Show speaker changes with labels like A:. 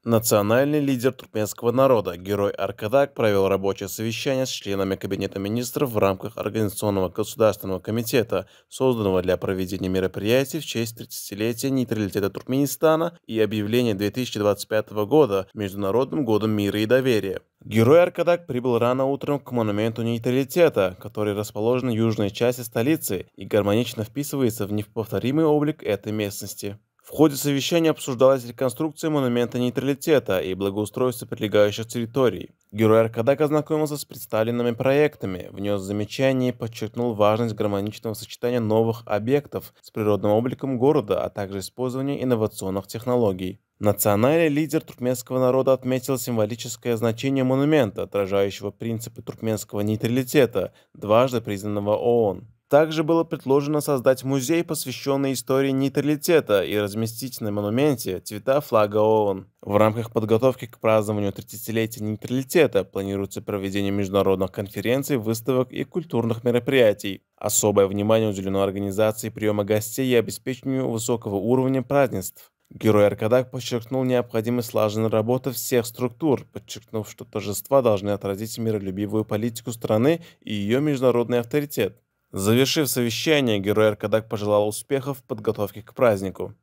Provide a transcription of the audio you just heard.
A: Национальный лидер туркменского народа, герой Аркадак, провел рабочее совещание с членами Кабинета министров в рамках Организационного государственного комитета, созданного для проведения мероприятий в честь 30-летия нейтралитета Туркменистана и объявления 2025 года Международным годом мира и доверия. Герой Аркадак прибыл рано утром к монументу нейтралитета, который расположен в южной части столицы и гармонично вписывается в неповторимый облик этой местности. В ходе совещания обсуждалась реконструкция монумента нейтралитета и благоустройство прилегающих территорий. Герой Аркадак ознакомился с представленными проектами, внес замечания и подчеркнул важность гармоничного сочетания новых объектов с природным обликом города, а также использования инновационных технологий. Национальный лидер туркменского народа отметил символическое значение монумента, отражающего принципы туркменского нейтралитета, дважды признанного ООН. Также было предложено создать музей, посвященный истории нейтралитета, и разместить на монументе цвета флага ООН. В рамках подготовки к празднованию 30-летия нейтралитета планируется проведение международных конференций, выставок и культурных мероприятий. Особое внимание уделено организации приема гостей и обеспечению высокого уровня празднеств. Герой Аркадак подчеркнул необходимость слаженной работы всех структур, подчеркнув, что торжества должны отразить миролюбивую политику страны и ее международный авторитет. Завершив совещание, герой Аркадак пожелал успехов в подготовке к празднику.